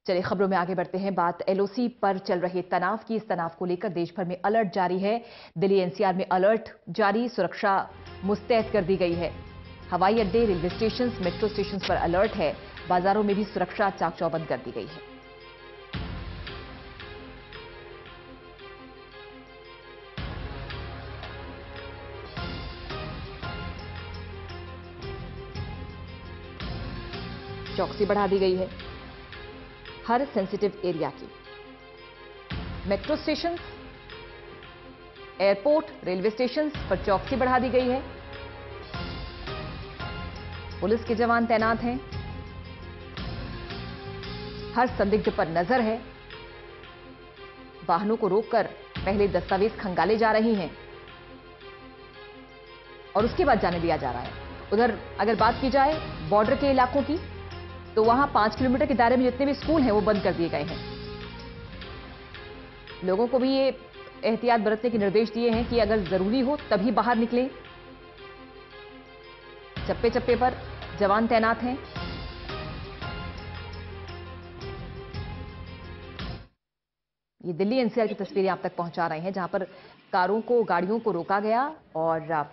चलिए खबरों में आगे बढ़ते हैं। बात एलओसी पर चल रहे तनाव की। इस तनाव को लेकर देश भर में अलर्ट जारी है। दिल्ली एनसीआर में अलर्ट जारी, सुरक्षा मुस्तैद कर दी गई है। हवाई अड्डे, रेलवे स्टेशन, मेट्रो स्टेशन पर अलर्ट है। बाजारों में भी सुरक्षा चाक चौबंद कर दी गई है। चौकसी बढ़ा दी गई है हर सेंसिटिव एरिया की। Metro station, airport, railway station पर चौकसी बढ़ा दी गई है। पुलिस के जवान तैनात हैं। हर संदिग्ध पर नजर है। वाहनों को रोककर पहले दस्तावेज खंगाले जा रही हैं और उसके बाद जाने दिया जा रहा है। उधर अगर बात की जाए बॉर्डर के इलाकों की, तो वहां 5 किलोमीटर के दायरे में जितने भी स्कूल हैं वो बंद कर दिए गए हैं। लोगों को भी ये एहतियात बरतने के निर्देश दिए हैं कि अगर जरूरी हो तभी बाहर निकलें। चप्पे चप्पे पर जवान तैनात हैं। ये दिल्ली एनसीआर की तस्वीरें आप तक पहुंचा रहे हैं, जहां पर कारों को, गाड़ियों को रोका गया और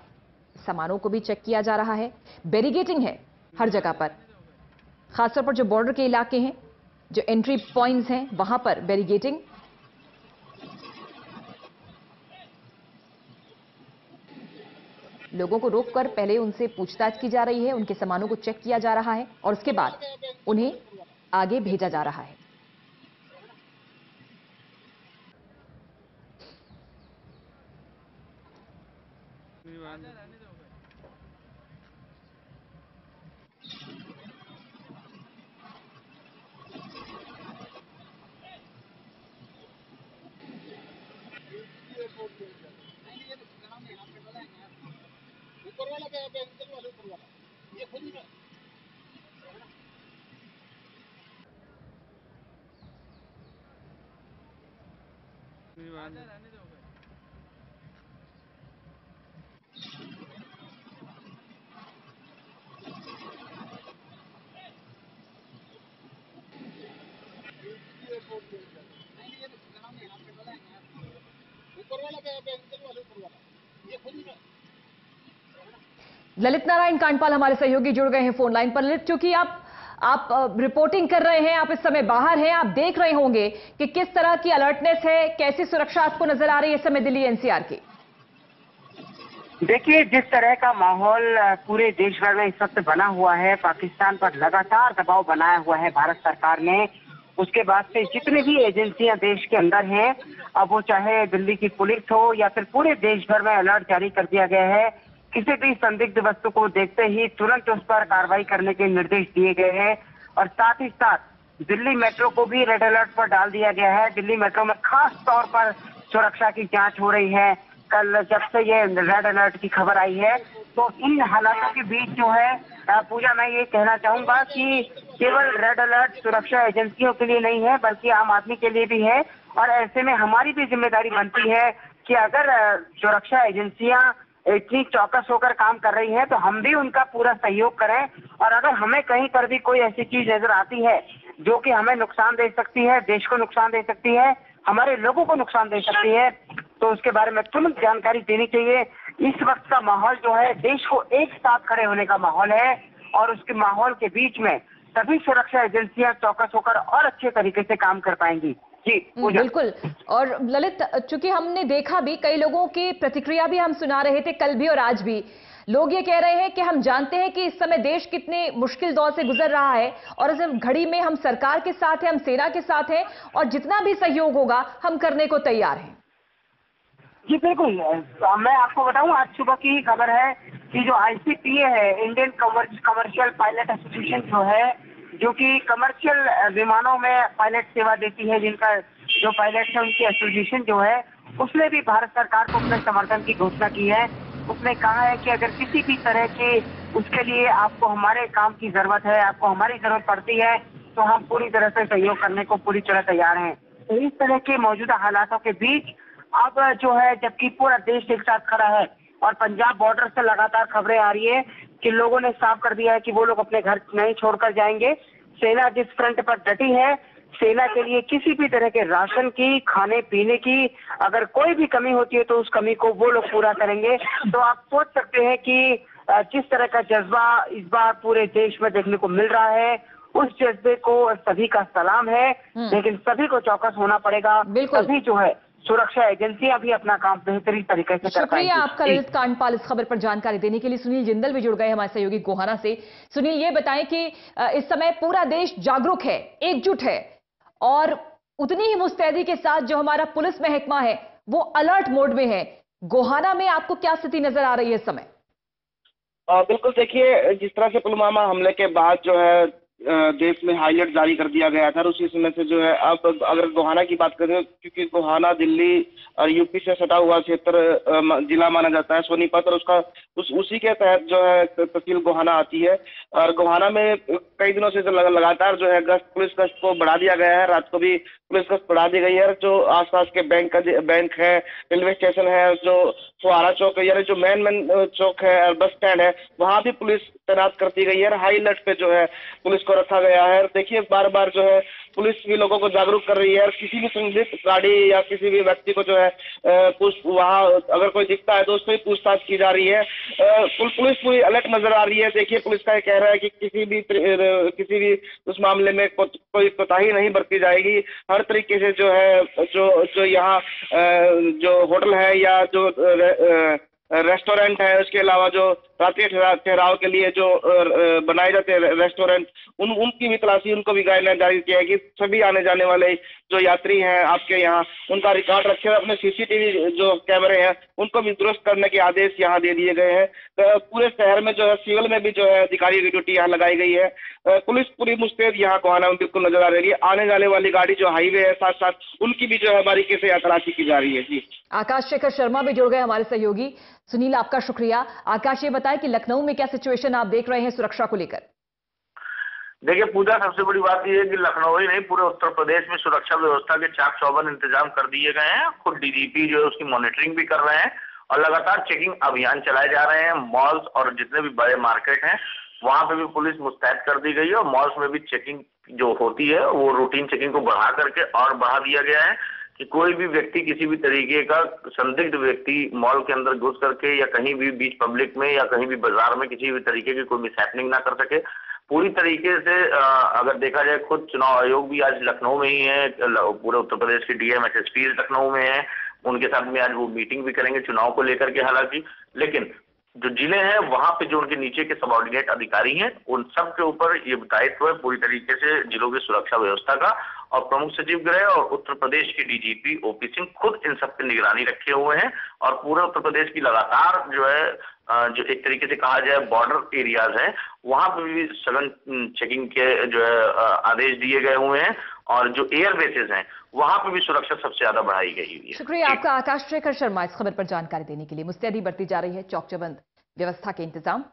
सामानों को भी चेक किया जा रहा है। बैरिकेडिंग है हर जगह पर, खासतौर पर जो बॉर्डर के इलाके हैं, जो एंट्री पॉइंट्स हैं, वहां पर बैरिकेडिंग। लोगों को रोककर पहले उनसे पूछताछ की जा रही है, उनके सामानों को चेक किया जा रहा है और उसके बाद उन्हें आगे भेजा जा रहा है। ऊपर वाला पे अंकल वाले ऊपर वाला ये खुद ही रहने दो। ऊपर वाला पे अंकल वाले ऊपर वाला ये खुद ही ललित नारायण कांडपाल हमारे सहयोगी जुड़ गए हैं फोन लाइन पर। ललित, चूंकि आप रिपोर्टिंग कर रहे हैं, आप इस समय बाहर हैं, आप देख रहे होंगे कि किस तरह की अलर्टनेस है, कैसी सुरक्षा आपको नजर आ रही है इस समय दिल्ली एनसीआर की। देखिए, जिस तरह का माहौल पूरे देश भर में इस वक्त बना हुआ है, पाकिस्तान पर लगातार दबाव बनाया हुआ है भारत सरकार ने। उसके बाद से जितनी भी एजेंसियां देश के अंदर हैं, अब वो चाहे दिल्ली की पुलिस हो या फिर पूरे देश भर में अलर्ट जारी कर दिया गया है। किसी भी संदिग्ध वस्तु को देखते ही तुरंत उस पर कार्रवाई करने के निर्देश दिए गए हैं और साथ ही साथ दिल्ली मेट्रो को भी रेड अलर्ट पर डाल दिया गया है। दिल्ली मेट्रो में खास तौर पर सुरक्षा की जांच हो रही है। कल जब से ये रेड अलर्ट की खबर आई है, तो इन हालातों के बीच जो है पूजा, मैं ये कहना चाहूंगा कि केवल रेड अलर्ट सुरक्षा एजेंसियों के लिए नहीं है, बल्कि आम आदमी के लिए भी है। और ऐसे में हमारी भी जिम्मेदारी बनती है कि अगर सुरक्षा एजेंसियां इतनी चौकस होकर काम कर रही है, तो हम भी उनका पूरा सहयोग करें। और अगर हमें कहीं पर भी कोई ऐसी चीज नजर आती है जो कि हमें नुकसान दे सकती है, देश को नुकसान दे सकती है, हमारे लोगों को नुकसान दे सकती है, तो उसके बारे में तुरंत जानकारी देनी चाहिए। इस वक्त का माहौल जो है, देश को एक साथ खड़े होने का माहौल है और उसके माहौल के बीच में सभी सुरक्षा एजेंसियां चौकस होकर और अच्छे तरीके से काम कर पाएंगी। जी बिल्कुल। और ललित, चूंकि हमने देखा भी, कई लोगों की प्रतिक्रिया भी हम सुना रहे थे कल भी और आज भी। लोग ये कह रहे हैं कि हम जानते हैं कि इस समय देश कितने मुश्किल दौर से गुजर रहा है और इस घड़ी में हम सरकार के साथ हैं, हम सेना के साथ हैं और जितना भी सहयोग होगा हम करने को तैयार हैं। जी बिल्कुल, मैं आपको बताऊं, आज सुबह की ही खबर है कि जो ICPA है, इंडियन कमर्शियल पायलट एसोसिएशन जो है, जो कि कमर्शियल विमानों में पायलट सेवा देती है, जिनका जो पायलट है उनकी एसोसिएशन जो है, उसने भी भारत सरकार को अपने समर्थन की घोषणा की है। उसने कहा है कि अगर किसी भी तरह के उसके लिए आपको हमारे काम की जरूरत है, आपको हमारी जरूरत पड़ती है, तो हम पूरी तरह से सहयोग करने को पूरी तरह तैयार हैं। तो इस तरह के मौजूदा हालातों के बीच अब जो है, जबकि पूरा देश एक साथ खड़ा है और पंजाब बॉर्डर से लगातार खबरें आ रही है कि लोगों ने साफ कर दिया है कि वो लोग अपने घर नहीं छोड़कर जाएंगे। सेना जिस फ्रंट पर डटी है, सेना के लिए किसी भी तरह के राशन की, खाने पीने की अगर कोई भी कमी होती है तो उस कमी को वो लोग पूरा करेंगे। तो आप सोच सकते हैं कि जिस तरह का जज्बा इस बार पूरे देश में देखने को मिल रहा है, उस जज्बे को सभी का सलाम है, लेकिन सभी को चौकस होना पड़ेगा। सभी जो है सुरक्षा एजेंसियां भी अपना काम बेहतरीन तरीके से कर पाएंगी। शुक्रिया आपका ललित कांडपाल इस खबर पर जानकारी देने के लिए। सुनील जिंदल भी जुड़ गए हमारे सहयोगी गोहाना से। सुनील, ये बताएं कि इस समय पूरा देश जागरूक है, एकजुट है और उतनी ही मुस्तैदी के साथ जो हमारा पुलिस महकमा है वो अलर्ट मोड में है। गोहाना में आपको क्या स्थिति नजर आ रही है इस समय? बिल्कुल, देखिए, जिस तरह से पुलवामा हमले के बाद जो है देश में हाई अलर्ट जारी कर दिया गया था, उसी समय से जो है अब अगर गोहाना की बात करें, क्योंकि गोहाना दिल्ली और यूपी से सटा हुआ क्षेत्र जिला माना जाता है सोनीपत, और उसका उसी के तहत जो है तहसील गोहाना आती है। और गोहाना में कई दिनों से लगातार जो है पुलिस गश्त को बढ़ा दिया गया है। रात को भी पुलिस गश्त बढ़ा दी गई है। जो आसपास के बैंक है, रेलवे स्टेशन है, जो फुहारा चौक है, यानी जो मेन चौक है, बस स्टैंड है, वहाँ भी पुलिस तैनात कर दी गई है। हाई अलर्ट पे जो है पुलिस को रखा गया है। देखिए, बार बार जो है पुलिस भी लोगों को जागरूक कर रही है और किसी भी संदिग्ध गाड़ी या किसी भी व्यक्ति को जो है वहाँ अगर कोई दिखता है तो उससे पूछताछ की जा रही है। पुलिस पूरी अलर्ट नजर आ रही है। देखिए, पुलिस का ये कह रहा है कि किसी भी उस मामले में कोई कोताही नहीं बरती जाएगी। हर तरीके से जो है जो यहाँ जो होटल है या जो रेस्टोरेंट है, उसके अलावा जो रात्रि ठहराव के लिए जो बनाए जाते हैं रेस्टोरेंट, उनकी भी तलाशी, उनको भी गाइडलाइन जारी किया है कि सभी आने जाने वाले जो यात्री हैं आपके यहाँ, उनका रिकॉर्ड रखे। अपने सीसीटीवी जो कैमरे हैं उनको भी दुरुस्त करने के आदेश यहाँ दे दिए गए हैं। तो पूरे शहर में जो है सिविल में भी जो है अधिकारियों की ड्यूटी यहाँ लगाई गई है। पुलिस पूरी मुस्तैद यहाँ गोहाना में बिल्कुल नजर आ रही है। आने जाने वाली गाड़ी जो हाईवे है, साथ साथ उनकी भी जो है बारीकी से यहाँ तलाशी की जा रही है। जी, आकाश शेखर शर्मा भी जुड़ गए हमारे सहयोगी। सुनील, आपका शुक्रिया। आकाश, ये बताएं कि लखनऊ में क्या सिचुएशन आप देख रहे हैं सुरक्षा को लेकर? देखिए पूजा, सबसे बड़ी बात यह है कि लखनऊ ही नहीं, पूरे उत्तर प्रदेश में सुरक्षा व्यवस्था के चाक चौबंद इंतजाम कर दिए गए हैं। खुद डीजीपी जो है उसकी मॉनिटरिंग भी कर रहे हैं और लगातार चेकिंग अभियान चलाए जा रहे हैं। मॉल्स और जितने भी बड़े मार्केट हैं वहां पे भी पुलिस मुस्तैद कर दी गई है और मॉल्स में भी चेकिंग जो होती है वो रूटीन चेकिंग को बढ़ा करके और बढ़ा दिया गया है कि कोई भी व्यक्ति, किसी भी तरीके का संदिग्ध व्यक्ति मॉल के अंदर घुस करके या कहीं भी बीच पब्लिक में या कहीं भी बाजार में किसी भी तरीके की कोई मिसहैपनिंग ना कर सके। पूरी तरीके से अगर देखा जाए, खुद चुनाव आयोग भी आज लखनऊ में ही है, पूरे उत्तर प्रदेश के डीएम एसएसपी लखनऊ में है। उनके साथ में आज वो मीटिंग भी करेंगे चुनाव को लेकर के। हालांकि लेकिन जो जिले हैं वहां पे जो उनके नीचे के सबऑर्डिनेट अधिकारी हैं उन सब के ऊपर ये दायित्व है पूरी तरीके से जिलों की सुरक्षा व्यवस्था का। और प्रमुख सचिव गृह और उत्तर प्रदेश के डीजीपी ओपी सिंह खुद इन सब पे निगरानी रखे हुए हैं और पूरे उत्तर प्रदेश की लगातार जो है जो एक तरीके से कहा जाए बॉर्डर एरियाज हैं वहां पर भी सघन चेकिंग के जो है आदेश दिए गए हुए हैं और जो एयर बेसेस हैं वहां पर भी सुरक्षा सबसे ज्यादा बढ़ाई गई हुई है। शुक्रिया आपका आकाश शेखर शर्मा इस खबर पर जानकारी देने के लिए। मुस्तैदी बढ़ती जा रही है, चौक चौबंद व्यवस्था के इंतजाम।